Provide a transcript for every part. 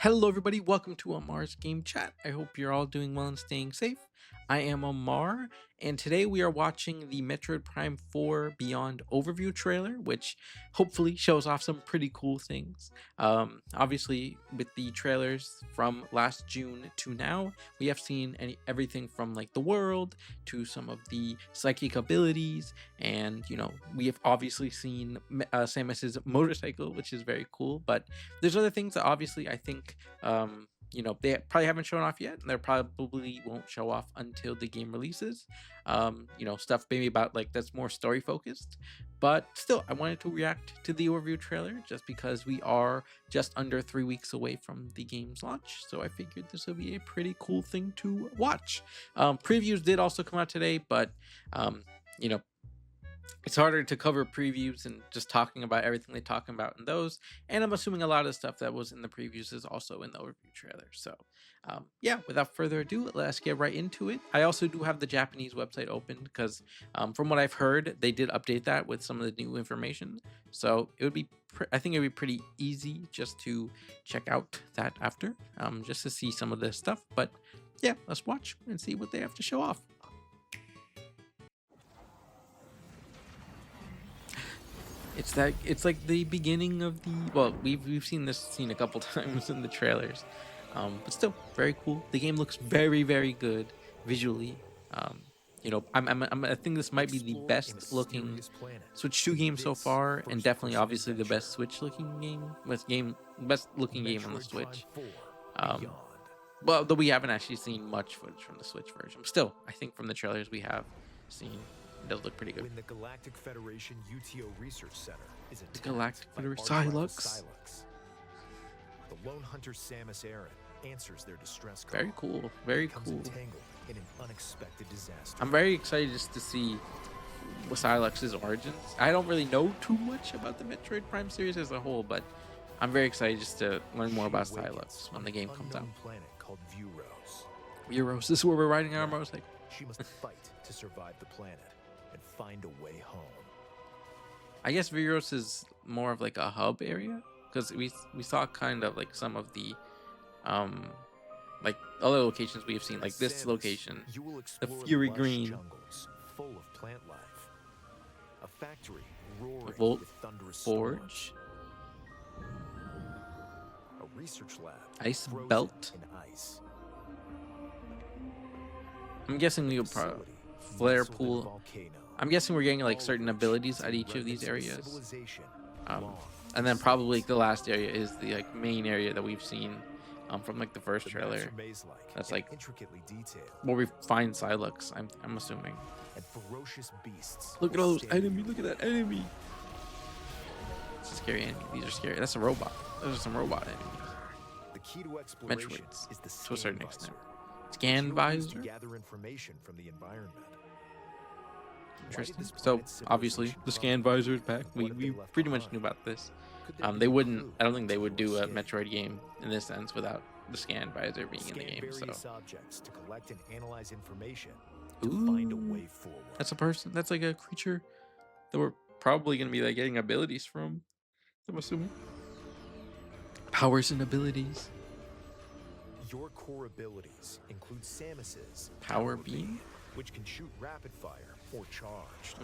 Hello, everybody. Welcome to Amar's Game Chat. I hope you're all doing well and staying safe. I am Amar, and today we are watching the Metroid Prime 4 Beyond overview trailer, which hopefully shows off some pretty cool things. Obviously, with the trailers from last June to now, we have seen everything from like the world to some of the psychic abilities, and we have obviously seen Samus's motorcycle, which is very cool. But there's other things that obviously I think they probably haven't shown off yet, and they probably won't show off until the game releases. Stuff maybe about like that's more story focused. But still, I wanted to react to the overview trailer just because we are just under 3 weeks away from the game's launch. So I figured this would be a pretty cool thing to watch. Previews did also come out today, but you know it's harder to cover previews and just talking about everything they talking about in those. And I'm assuming a lot of the stuff that was in the previews is also in the overview trailer. So yeah, without further ado, let's get right into it. I also do have the Japanese website open because from what I've heard, they did update that with some of the new information. So it would be, I think it would be pretty easy just to check out that after, just to see some of this stuff. But yeah, let's watch and see what they have to show off. It's like the beginning of the, well, we've seen this scene a couple times in the trailers, but still very cool. The game looks very good visually. I think this might be the best looking Switch 2 game so far, and definitely obviously the best Switch looking game, best looking game on the Switch. Um, well, though we haven't actually seen much footage from the Switch version. Still, I think from the trailers we have seen, it does look pretty good. When the Galactic Federation UTO Research Center is The Galactic Federation Psylocke. The lone hunter Samus Aran answers their distress call. Very cool. Very cool. Entangled in an unexpected disaster. I'm very excited just to see Psylocke's origins. I don't really know too much about the Metroid Prime series as a whole, but I'm very excited just to learn more about Psylocke when the game comes out. Planet called Vuros. Vuros, this is where we're riding our motorcycle. She must fight to survive the planet and find a way home. I guess Vuros is more of like a hub area, because we saw kind of like some of the like other locations we have seen, like this location, the Fury Green jungles full of plant life. A factory roaring Volt with thunderous Forge, storms. A research lab Ice frozen Belt. in ice. I'm guessing we will probably Facility flare nestled in a pool. volcano. I'm guessing we're getting like All certain rich abilities in at each of these remnants areas. civilization Um, long and then probably the last area is the like main area that we've seen from like the first The trailer. maps are maze-like That's and like intricately detailed, where we find Psylocke. I'm assuming. and ferocious beasts. Look at all those stand enemies. Look at that enemy. It's a scary enemy. These are scary. That's a robot. Those are some robot enemies. The key to exploration Metroids, is the to a certain scan extent. visor. Scan It's used to visor. gather information from the environment. Interesting. So obviously the scan visor is back. We pretty much knew about this. They wouldn't. I don't think they would do a Metroid game in this sense without the scan visor being in the game. So various objects to collect and analyze information Ooh. to find a way forward. that's a person. That's like a creature that we're probably gonna be like getting abilities from. I'm assuming. Powers and abilities. Your core abilities include Samus's Power Beam? which can shoot rapid fire or charged.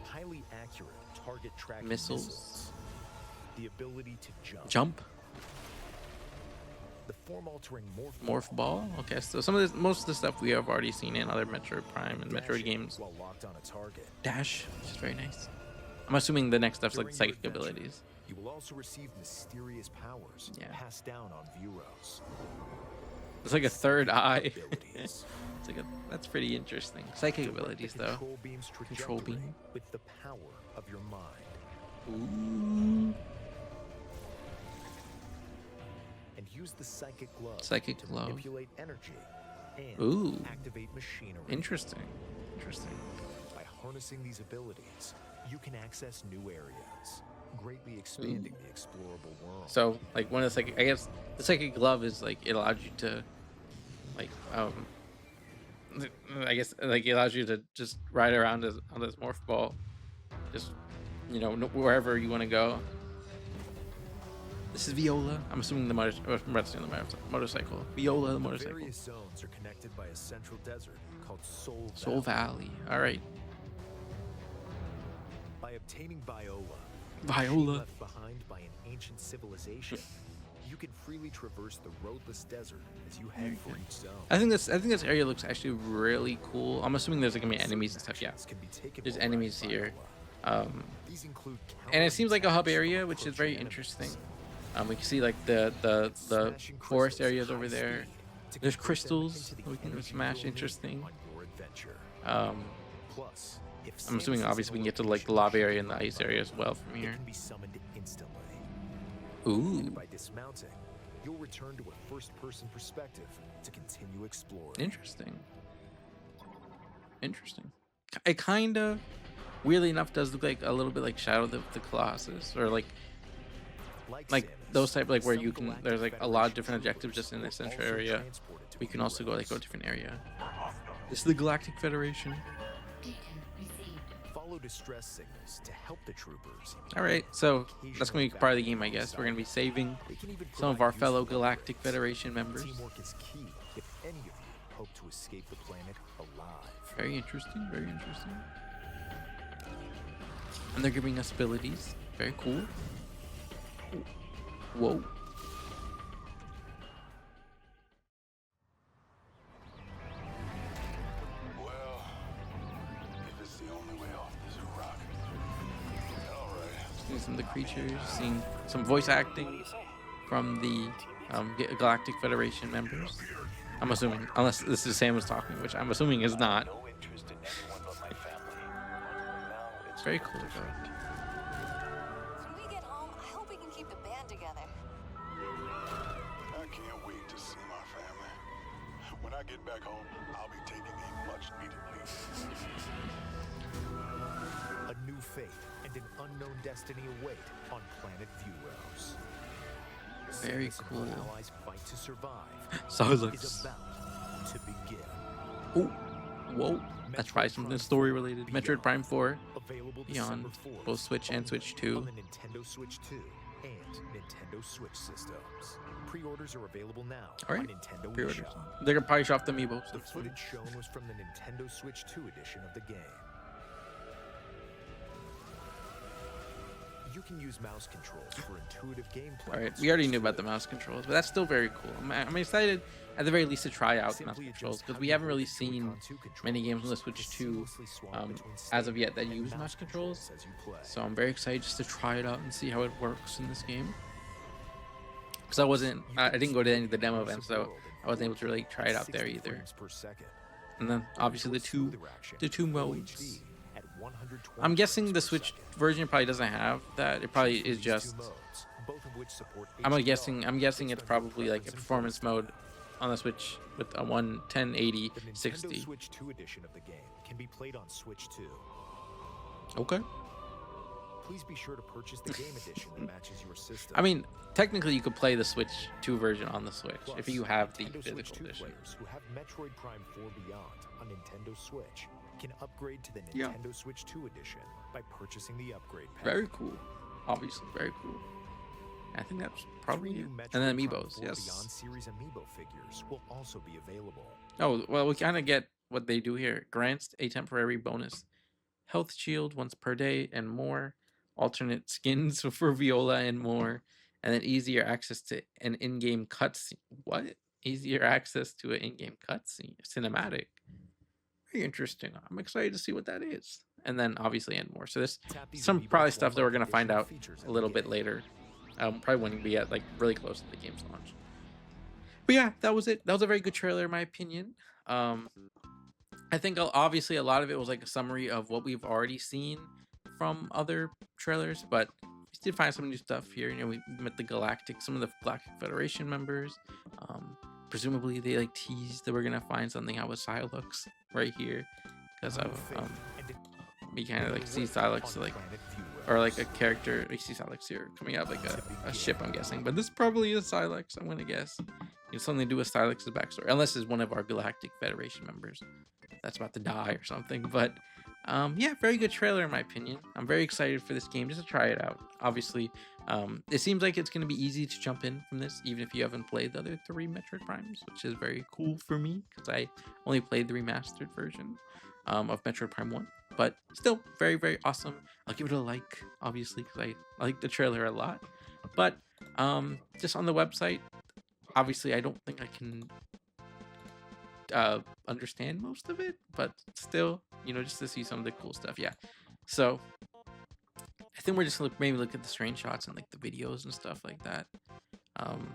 Highly accurate target tracking Missiles. The ability to jump. Jump. The form-altering Morph ball. Okay, so some of this, most of the stuff we have already seen in other Metroid Prime and Metroid Dashing games. while locked on a target. Dash, which is very nice. I'm assuming the next stuff's like During your psychic adventure, abilities. You will also receive mysterious powers Yeah. passed down on Vuros. It's like a third eye. Abilities. It's like that's pretty interesting. Psychic Direct the abilities though. Control beam's Control trajectory beam. with the power of your mind. Ooh. And use the psychic glove Psychic to glove. manipulate energy and Ooh. activate machinery. Interesting. Interesting. By harnessing these abilities, you can access new areas, greatly expanding the explorable world. So like one of the psychic, I guess the psychic glove is like it allows you to, like I guess like it allows you to just ride around on this morph ball, just wherever you want to go. This is Viola. I'm assuming the motorcycle. Viola, the motorcycle. Various zones are connected by a central desert called Soul Valley. All right. By obtaining Viola, Viola. left behind by an ancient civilization, you can freely traverse the roadless desert as you head for each zone. I think this area looks actually really cool. I'm assuming there's gonna be enemies and stuff. Yeah, there's enemies here. These include And it seems like a hub area, which is very interesting. We can see like the forest areas over there. There's crystals we can smash. Interesting. Plus, if I'm assuming obviously we can get to like the lava area and the ice area as well from here. can be summoned instantly. Ooh, And by dismounting, you'll return to a first-person perspective to continue exploring. interesting. Interesting. It kind of, weirdly enough, does look like a little bit like Shadow of the Colossus, or like Samus, those type, like where you some can. galactic There's like a lot of different Federation objectives just in troops this will central also area. transported to We can also go heroes. a different area. This is the Galactic Federation. Follow distress signals to help the troopers. All right, so that's gonna be part of the game, I guess. We're gonna be saving some of our fellow Galactic Federation members. Teamwork is key if any of you hope to escape the planet alive. Very interesting. Very interesting. And they're giving us abilities. Very cool. Whoa. Well, if it's the only way off this rock. Alright. Seeing some of the creatures, seeing some voice acting from the Galactic Federation members. I'm assuming, unless this is Sam was talking, which I'm assuming is not. No interest in anyone but my family. Now it's Very cool though. When we get home, I hope we can keep the band together. I can't wait to see my family. When I get back home, I'll be taking a much needed leave. A new fate and an unknown destiny await on planet Vuros. Very Samus and cool. her allies fight to survive. Solux. Is about to begin. Oh, whoa. That's probably something story related. Metroid Prime 4 Available Beyond, December 4th, both Switch and Switch 2. on the Nintendo Switch 2 and Nintendo Switch systems. Pre-orders are available now All on right, Nintendo pre-orders. eShop. They're gonna probably show off the amiibo. So The footage shown was from the Nintendo Switch 2 edition of the game. You can use mouse controls for intuitive gameplay. all right, on we already Switch knew about the 2. mouse controls, but that's still very cool. I'm excited at the very least to try out mouse Simply controls adjust because how we you haven't hold really the seen Joy-Con 2 controller many games on the to Switch 2 seamlessly swap between as of stick yet that and use mouse controls. as you play. So I'm very excited just to try it out and see how it works in this game. Because I didn't go to any of the demo events, so I wasn't able to really try it out there 60 either. frames per second. And then obviously the two Smoother action, modes. HD at 120 I'm guessing frames the per Switch second. version probably doesn't have that. It probably is These just. two modes, both of which support I'm HDR, guessing it's based on your probably like a preference and performance play mode on the Switch with a 1080 The Nintendo 60. Switch 2 edition of the game can be played on Switch 2. Okay. Please be sure to purchase the game edition that matches your system. I mean, technically you could play the Switch 2 version on the Switch Plus, if you have the Nintendo Switch physical 2 edition. players who have Metroid Prime 4 Beyond on Nintendo Switch can upgrade to the Yeah. Nintendo Switch 2 edition by purchasing the upgrade pack. Very cool. Obviously, very cool. I think that's probably Three it. new And then Metroid Prime amiibos, 4 yes. Beyond series amiibo figures will also be available. Oh, well, we kind of get what they do here. Grants a temporary bonus health shield once per day and more. Alternate skins for Viola and more. And then easier access to an in-game cutscene. What? Easier access to an in-game cutscene. Cinematic. Very interesting. I'm excited to see what that is. And then obviously and more. So there's Tap these some amiibos probably for stuff that we're unlock going to find additional out features in a the little bit game. later. Probably when we get like really close to the game's launch. But yeah, that was it. That was a very good trailer in my opinion. I think obviously a lot of it was like a summary of what we've already seen from other trailers, but we did find some new stuff here. You know, we met some of the Galactic Federation members. Presumably they like teased that we're gonna find something out with Silux right here because of we kind of like see Silux like or like a character. We see Silux here coming out like a ship, I'm guessing, but this probably is Silux. I'm gonna guess. It's something to do with Silux's backstory, unless it's one of our Galactic Federation members that's about to die or something. But Yeah, very good trailer in my opinion. I'm very excited for this game just to try it out. Obviously, it seems like it's going to be easy to jump in from this, even if you haven't played the other three Metroid Primes, which is very cool for me because I only played the remastered version of Metroid Prime 1. But still, very, very awesome. I'll give it a like, obviously, because I like the trailer a lot. But just on the website, obviously, I don't think I can understand most of it, but still, just to see some of the cool stuff. Yeah. So I think we're just gonna maybe look at the screenshots and like the videos and stuff like that. Um,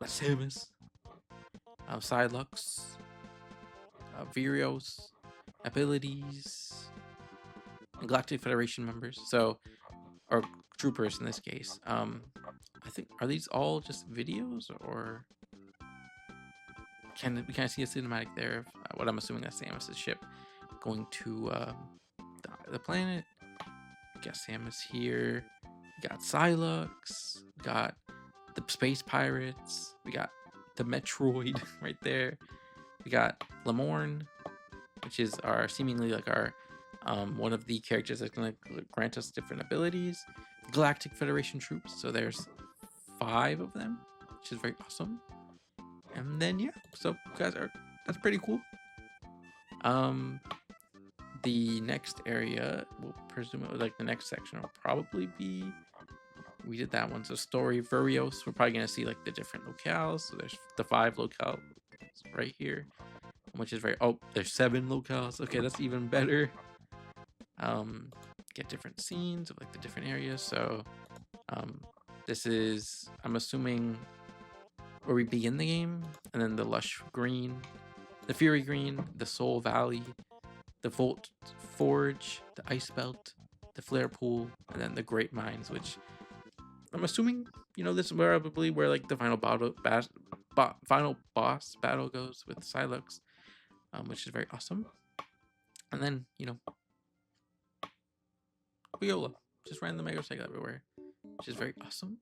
Samus, Psylocke, Virios, abilities, and Galactic Federation members. So, or troopers in this case. I think are these all just videos or can we kind of see a cinematic there of what I'm assuming that's Samus's ship going to the planet? We got Samus here. We got Psylocke. We got the space pirates. We got the Metroid right there. We got Lamorne, which is our seemingly like our one of the characters that's gonna grant us different abilities. Galactic Federation troops. So there's 5 of them, which is very awesome. And then yeah, so guys are that's pretty cool. The next area will presumably like the next section will probably be we did that one. So story Virios. We're probably gonna see like the different locales. So there's the 5 locales right here, which is very there's 7 locales. Okay, that's even better. Get different scenes of like the different areas. So this is I'm assuming where we begin the game, and then the lush green, the fury green, the soul valley, the Volt Forge, the Ice Belt, the Flare Pool, and then the Great Mines, which I'm assuming, this is probably where like the final boss battle goes with Psylocke, which is very awesome. And then, Viola, just random motorcycle everywhere, which is very awesome.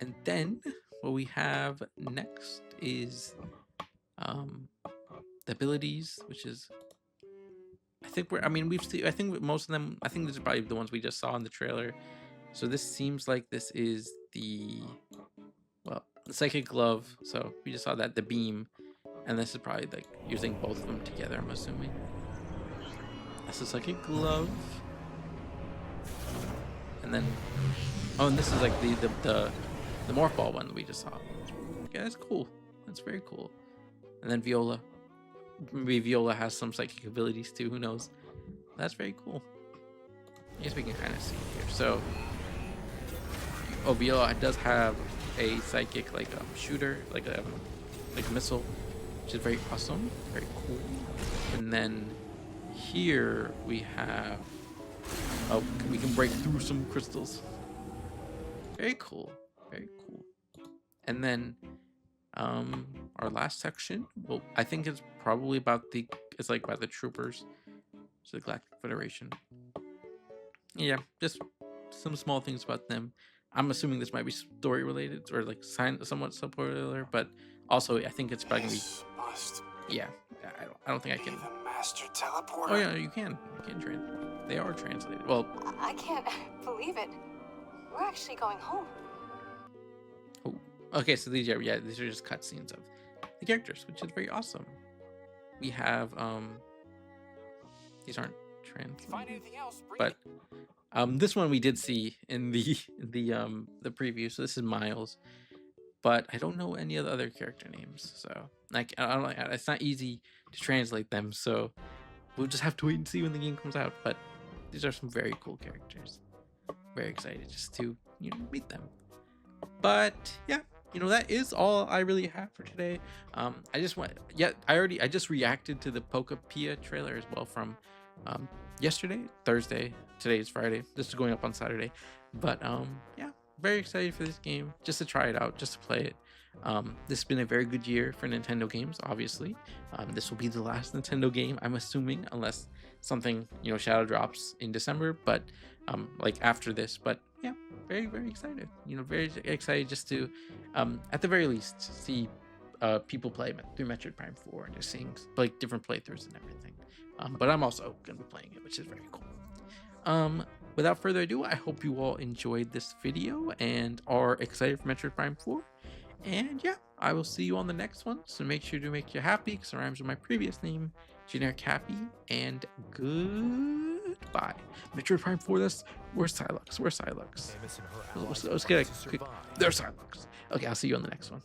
And then what we have next is the abilities, which is we've seen. I think most of them. I think these are probably the ones we just saw in the trailer. So this seems like this is the psychic glove. So we just saw that the beam, and this is probably like using both of them together. I'm assuming. That's the psychic glove, and then and this is like the morph ball one that we just saw. Yeah, that's cool. That's very cool. And then Viola. Maybe Viola has some psychic abilities too. Who knows? That's very cool. I guess we can kind of see here. So, Viola does have a psychic like shooter, like a missile, which is very awesome, very cool. And then here we have we can break through some crystals. Very cool, very cool. And then our last section, well, I think it's probably about it's like by the troopers, so the Galactic Federation. Yeah, just some small things about them. I'm assuming this might be story related or like somewhat spoiler, but also I think it's probably gonna be. Yeah, I don't think I can. The master teleporter. Oh yeah, you can translate. They are translated. Well, I can't believe it. We're actually going home. Okay, so these are just cutscenes of the characters, which is very awesome. We have these aren't translated. Find anything else? But this one we did see in the preview. So this is Miles, but I don't know any of the other character names. So like I don't like it's not easy to translate them. So we'll just have to wait and see when the game comes out. But these are some very cool characters. Very excited just to meet them. But yeah, that is all I really have for today. I just reacted to the Pokapia trailer as well from yesterday, Thursday. Today is Friday. This is going up on Saturday. But yeah, very excited for this game, just to try it out, just to play it. This has been a very good year for Nintendo games, obviously. This will be the last Nintendo game, I'm assuming, unless something, shadow drops in December, but like after this. But yeah, very, very excited. Very excited just to, at the very least, see people play through Metroid Prime 4 and just seeing like different playthroughs and everything. But I'm also going to be playing it, which is very cool. Without further ado, I hope you all enjoyed this video and are excited for Metroid Prime 4. And yeah, I will see you on the next one. So make sure to make you happy, because it rhymes with my previous name, Generic Happy. And goodbye. Metroid Prime 4, where's Psylux? Where's Psylux? Samus and her Let's allies get fight a to quick. survive. There's Psylux. Okay, I'll see you on the next one.